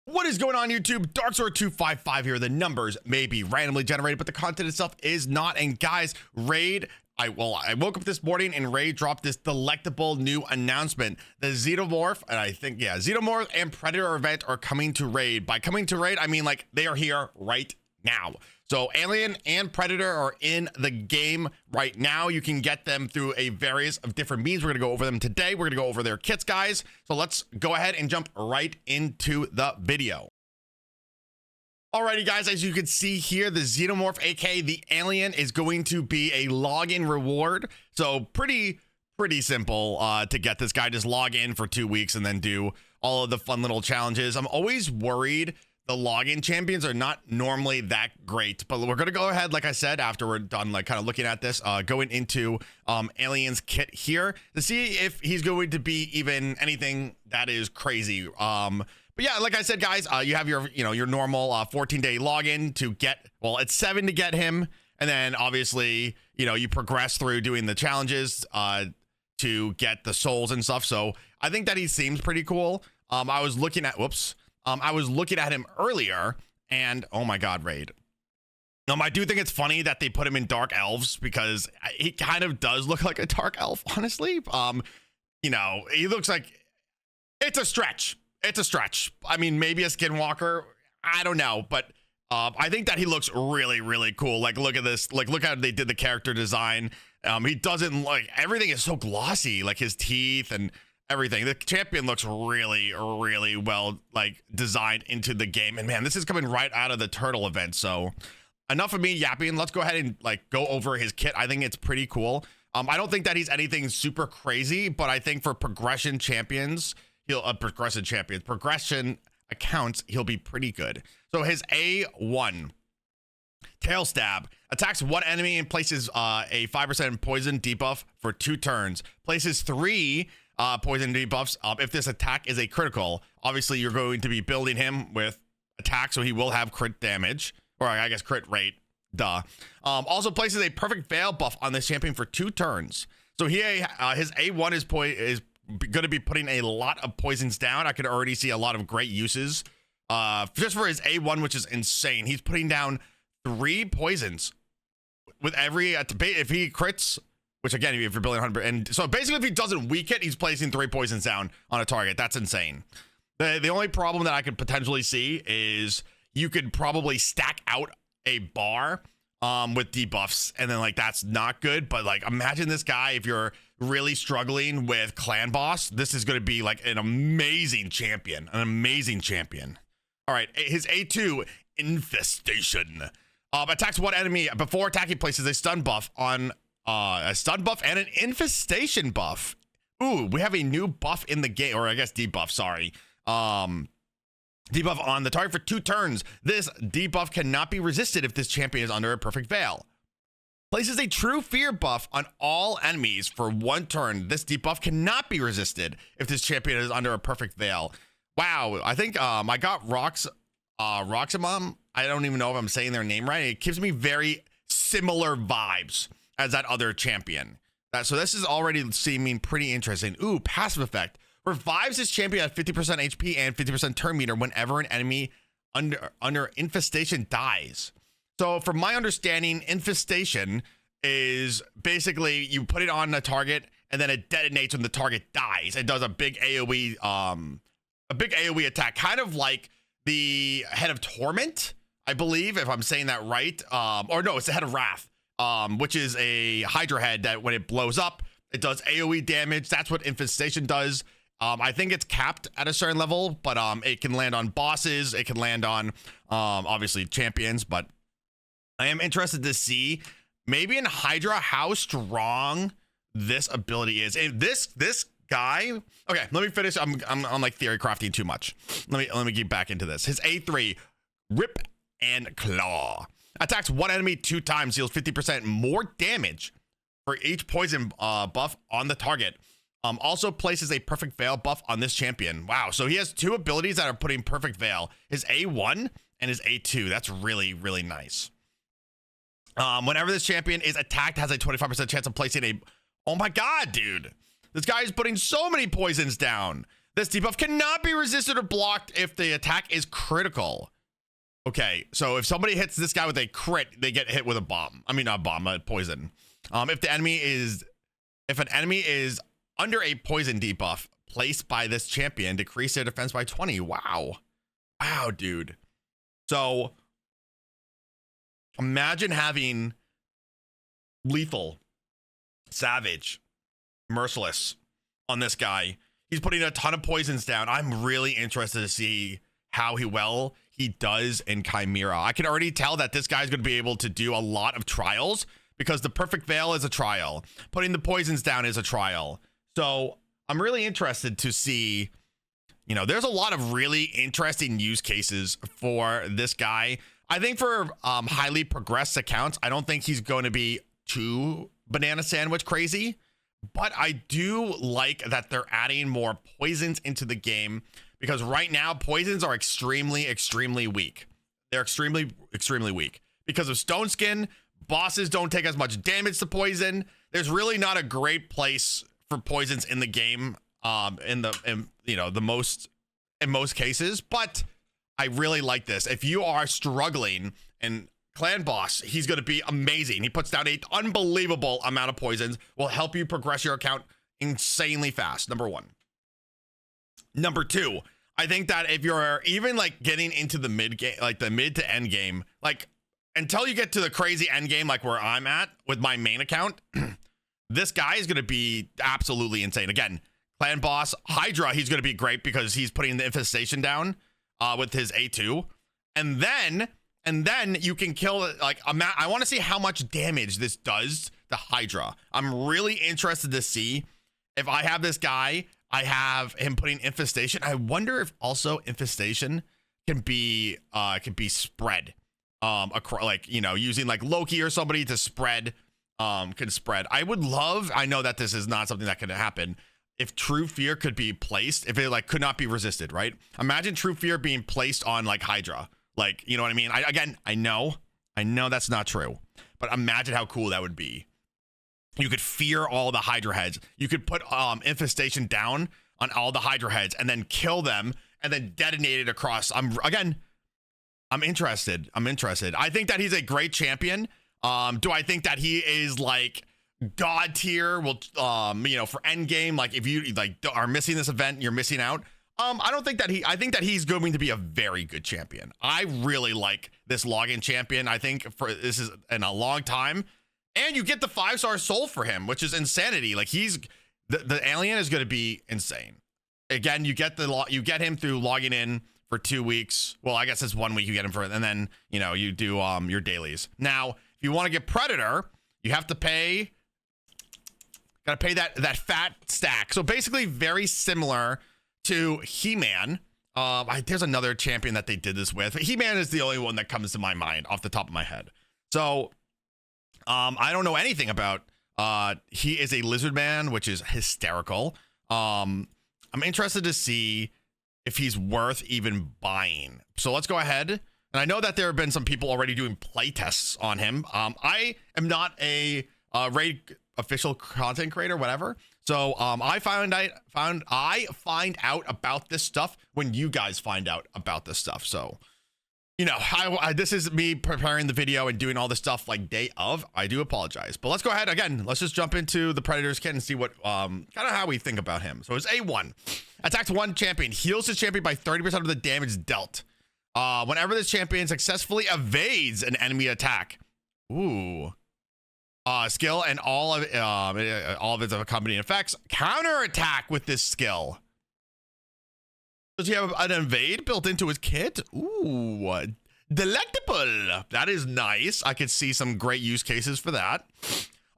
What is going on, YouTube? Darksword255 here. The numbers may be randomly generated, but the content itself is not. And guys, Raid, I woke up this morning and Raid dropped this delectable new announcement. The Xenomorph, and I think, yeah, Xenomorph and Predator event are coming to Raid. By coming to Raid, I mean like they are here right now. So Alien and Predator are in the game right now. You can get them through a various of different means. We're gonna go over them today. We're gonna go over their kits, guys. So let's go ahead and jump right into the video. Alrighty, guys, as you can see here, the Xenomorph, aka the Alien, is going to be a login reward. So pretty simple to get this guy. Just log in for 2 weeks and then do all of the fun little challenges. I'm always worried the login champions are not normally that great, but we're gonna go ahead, like I said, after we're done like kind of looking at this, going into Alien's kit here to see if he's going to be even anything that is crazy. But yeah, like I said, guys, you have your your normal 14-day login to get, well, it's 7 to get him, and then obviously you progress through doing the challenges to get the souls and stuff. So I think that he seems pretty cool. I was looking at I was looking at him earlier, and oh my god, Raid. I do think it's funny that they put him in Dark Elves because he kind of does look like a Dark Elf, honestly. He looks like it's a stretch. It's a stretch. I mean, maybe a Skinwalker. I don't know, but I think that he looks really cool. Like, look at this. Like, look how they did the character design. He doesn't, like, everything is so glossy, like his teeth and everything. The champion looks really well like designed into the game, and man, this is coming right out of the turtle event. So enough of me yapping. Let's go ahead and like go over his kit. I think it's pretty cool. I don't think that he's anything super crazy, but I think for progression accounts, he'll be pretty good. So his A1 tail stab attacks one enemy and places a 5% poison debuff for 2 turns. Places 3 poison debuffs if this attack is a critical. Obviously, you're going to be building him with attack, so he will have crit damage, or I guess crit rate. Duh. Also places a perfect veil buff on this champion for 2 turns. So here, his A1 is going to be putting a lot of poisons down. I could already see a lot of great uses just for his A1, which is insane. He's putting down 3 poisons with every if he crits. Which again, if you're building 100, and so basically if he doesn't weak it, he's placing 3 poisons down on a target. That's insane. The only problem that I could potentially see is you could probably stack out a bar with debuffs, and then like that's not good. But like imagine this guy, if you're really struggling with clan boss, this is going to be like an amazing champion. All right, his A2 infestation attacks one enemy before attacking, places a stun buff on a stun buff and an infestation buff. Ooh, we have a new buff in the game, or I guess debuff, sorry. Debuff on the target for 2 turns. This debuff cannot be resisted if this champion is under a perfect veil. Places a true fear buff on all enemies for 1 turn. This debuff cannot be resisted if this champion is under a perfect veil. Wow, I think I got Roxamom. I don't even know if I'm saying their name right. It gives me very similar vibes as that other champion. So this is already seeming pretty interesting. Ooh, passive effect. Revives this champion at 50% HP and 50% turn meter whenever an enemy under infestation dies. So from my understanding, infestation is basically you put it on a target and then it detonates when the target dies. It does a big AoE attack, kind of like the Head of Torment, I believe, if I'm saying that right. Or no, it's the Head of Wrath. Which is a hydra head that when it blows up, it does AoE damage. That's what infestation does. I think it's capped at a certain level, but it can land on bosses. It can land on obviously champions. But I am interested to see maybe in Hydra how strong this ability is. If this guy, okay, let me finish. I'm like theory crafting too much. Let me get back into this. His A3, Rip and Claw. Attacks one enemy 2 times, deals 50% more damage for each poison buff on the target. Also places a perfect veil buff on this champion. Wow, so he has 2 abilities that are putting perfect veil. His A1 and his A2. That's really nice. Whenever this champion is attacked, has a 25% chance of placing a... Oh my god, dude. This guy is putting so many poisons down. This debuff cannot be resisted or blocked if the attack is critical. Okay, so if somebody hits this guy with a crit, they get hit with a bomb. I mean, not a bomb, a poison. If an enemy is under a poison debuff placed by this champion, decrease their defense by 20. Wow. Wow, dude. So imagine having lethal, savage, merciless on this guy. He's putting a ton of poisons down. I'm really interested to see how well he does in Chimera. I can already tell that this guy's going to be able to do a lot of trials because the perfect veil is a trial. Putting the poisons down is a trial. So I'm really interested to see, you know, there's a lot of really interesting use cases for this guy. I think for highly progressed accounts, I don't think he's going to be too banana sandwich crazy, but I do like that they're adding more poisons into the game because right now poisons are extremely weak. They're extremely weak because of Stone Skin. Bosses don't take as much damage to poison. There's really not a great place for poisons in the game in most cases, but I really like this. If you are struggling and clan boss, he's going to be amazing. He puts down an unbelievable amount of poisons, will help you progress your account insanely fast. Number one. Number two, I think that if you're even like getting into the mid game, like the mid to end game, like until you get to the crazy end game, like where I'm at with my main account, this guy is going to be absolutely insane. Again, clan boss, Hydra, he's going to be great because he's putting the infestation down with his A2. And then you can kill, like, I want to see how much damage this does to Hydra. I'm really interested to see if I have this guy, I have him putting infestation. I wonder if also infestation can be spread across, like, you know, using like Loki or somebody to spread, can spread. I know that this is not something that can happen. If True Fear could be placed, if it like could not be resisted, right? Imagine True Fear being placed on like Hydra. Like, you know what I mean? I know that's not true, but imagine how cool that would be. You could fear all the Hydra heads. You could put infestation down on all the Hydra heads and then kill them and then detonate it across. I'm interested. I think that he's a great champion. Do I think that he is like god tier? Well, you know, for end game, like if you like are missing this event, you're missing out. I don't think that I think that he's going to be a very good champion. I really like this login champion. I think this is in a long time, and you get the 5-star soul for him, which is insanity. Like the alien is going to be insane. Again, you get him through logging in for 2 weeks. Well, I guess it's 1 week you get him for, and then, you know, you do your dailies. Now, if you want to get Predator, you have to pay. Gotta pay that fat stack. So basically, very similar to He-Man. There's another champion that they did this with. He-Man is the only one that comes to my mind off the top of my head. So I don't know anything about he is a lizard man, which is hysterical. I'm interested to see if he's worth even buying. So let's go ahead. And I know that there have been some people already doing play tests on him. I am not a raid official content creator, whatever. So I find out about this stuff when you guys find out about this stuff. So, you know, this is me preparing the video and doing all this stuff like day of. I do apologize, but let's go ahead again. Let's just jump into the Predator's kit and see what kind of how we think about him. So it's A1, attacks one champion, heals his champion by 30% of the damage dealt. Whenever this champion successfully evades an enemy attack. Ooh. Skill and all of its accompanying effects counter attack with this skill. Does he have an evade built into his kit? Ooh, delectable. That is nice. I could see some great use cases for that.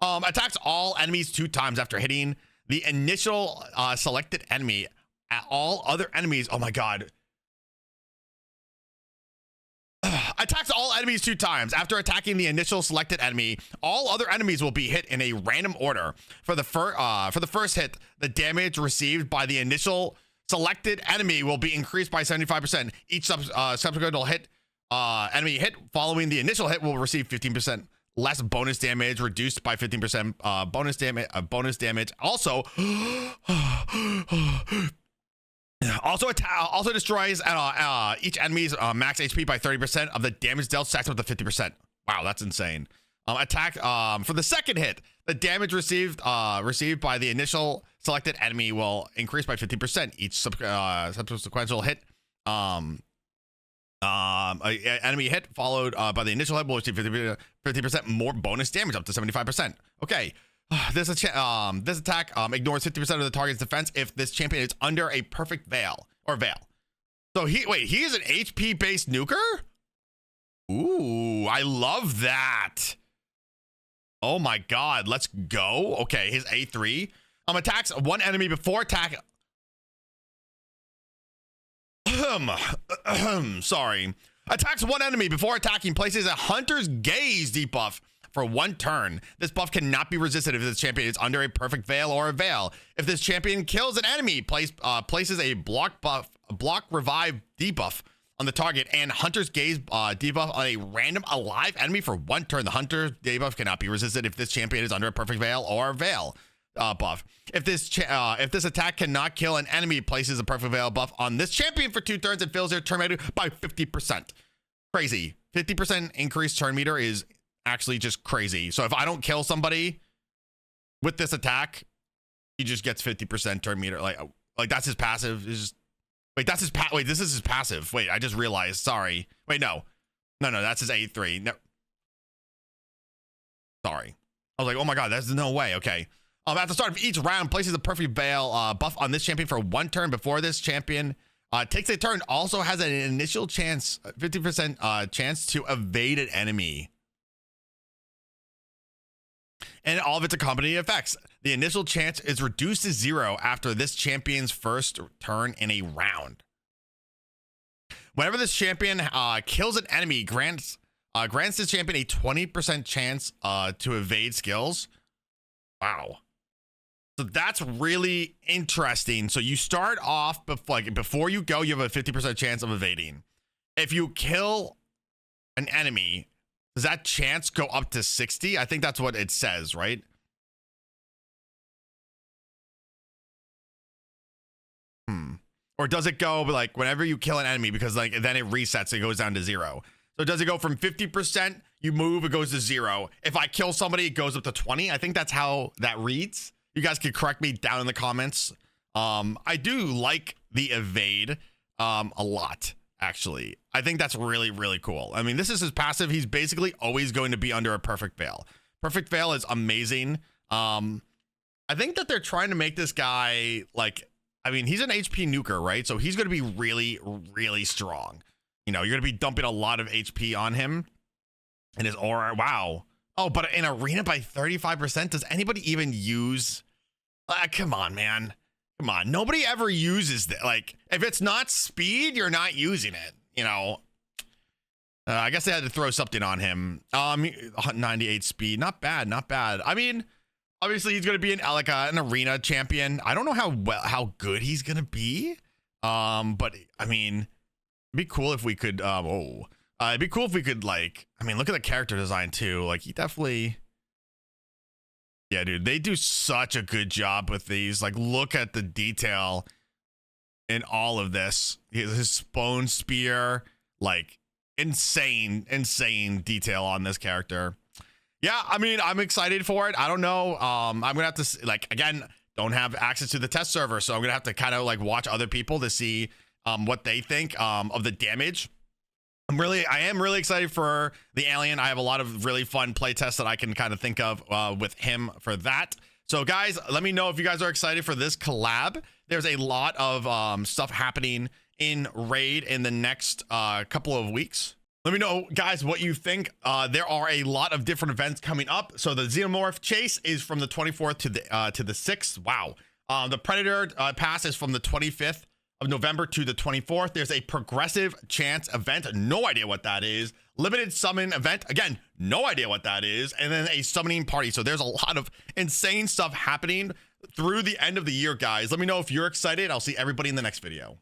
Attacks all enemies 2 times after hitting the initial selected enemy. At all other enemies. Oh my god. Attacks all enemies 2 times. After attacking the initial selected enemy, all other enemies will be hit in a random order. For the first hit, the damage received by the initial selected enemy will be increased by 75%. Each subsequent enemy hit following the initial hit will receive 15% less bonus damage, reduced by 15% bonus damage. Also, Also destroys each enemy's max HP by 30% of the damage dealt stacked up to 50%. Wow, that's insane. Attack for the second hit, the damage received by the initial selected enemy will increase by 50%. Each subsequential hit, enemy hit followed by the initial hit will receive 50% more bonus damage up to 75%. Okay. This attack ignores 50% of the target's defense if this champion is under a perfect veil. So he is an HP based nuker? Ooh, I love that. Oh my god, let's go. Okay, his A3 attacks one enemy before attack. Sorry. Attacks one enemy before attacking, places a Hunter's Gaze debuff for 1 turn. This buff cannot be resisted if this champion is under a perfect veil or a veil. If this champion kills an enemy, places a block revive debuff on the target and Hunter's Gaze debuff on a random alive enemy for 1 turn. The Hunter's debuff cannot be resisted if this champion is under a perfect veil or a veil buff. If this attack cannot kill an enemy, places a perfect veil buff on this champion for 2 turns and fills their turn meter by 50%. Crazy. 50% increased turn meter is actually just crazy. So if I don't kill somebody with this attack, he just gets 50% turn meter. Like that's his passive. This is his passive. Wait, I just realized. Sorry. Wait, no, that's his A3. No, sorry. I was like, oh my god, there's no way. Okay. At the start of each round, places a perfect veil buff on this champion for 1 turn before this champion takes a turn. Also has an initial chance, 50% chance to evade an enemy. And all of its accompanying effects. The initial chance is reduced to 0 after this champion's first turn in a round. Whenever this champion kills an enemy, grants this champion a 20% chance to evade skills. Wow. So that's really interesting. So you start off before you go, you have a 50% chance of evading. If you kill an enemy, does that chance go up to 60? I think that's what it says, right? Or does it go like whenever you kill an enemy, because like then it resets, it goes down to 0. So does it go from 50%, you move, it goes to 0. If I kill somebody, it goes up to 20. I think that's how that reads. You guys can correct me down in the comments. I do like the evade a lot. Actually, I think that's really, really cool. I mean, this is his passive. He's basically always going to be under a perfect veil. Perfect veil is amazing. I think that they're trying to make this guy like, I mean, he's an HP nuker, right? So he's going to be really, really strong. You know, you're going to be dumping a lot of HP on him and his aura. Wow. Oh, but in arena by 35%, does anybody even use? Come on, man. Come on, nobody ever uses that. Like, if it's not speed, you're not using it, you know. I guess they had to throw something on him. 98 speed, not bad. I mean, obviously he's gonna be an arena champion. I don't know how good he's gonna be. But I mean, it'd be cool if we could. It'd be cool if we could like. I mean, look at the character design too. Like, he definitely. Yeah, dude, they do such a good job with these. Like, look at the detail in all of this. His bone spear, like, insane detail on this character. Yeah, I mean, I'm excited for it. I don't know. I'm gonna have to, like, again, don't have access to the test server, so I'm gonna have to kind of like watch other people to see what they think of the damage. I am really excited for the alien. I have a lot of really fun play tests that I can kind of think of with him for that. So guys, let me know if you guys are excited for this collab. There's a lot of stuff happening in Raid in the next couple of weeks. Let me know, guys, what you think. There are a lot of different events coming up. So the Xenomorph chase is from the 24th to the 6th. Wow. The Predator pass is from the 25th of November to the 24th. There's a progressive chance event. No idea what that is. Limited summon event. Again, no idea what that is. And then a summoning party. So there's a lot of insane stuff happening through the end of the year, guys. Let me know if you're excited. I'll see everybody in the next video.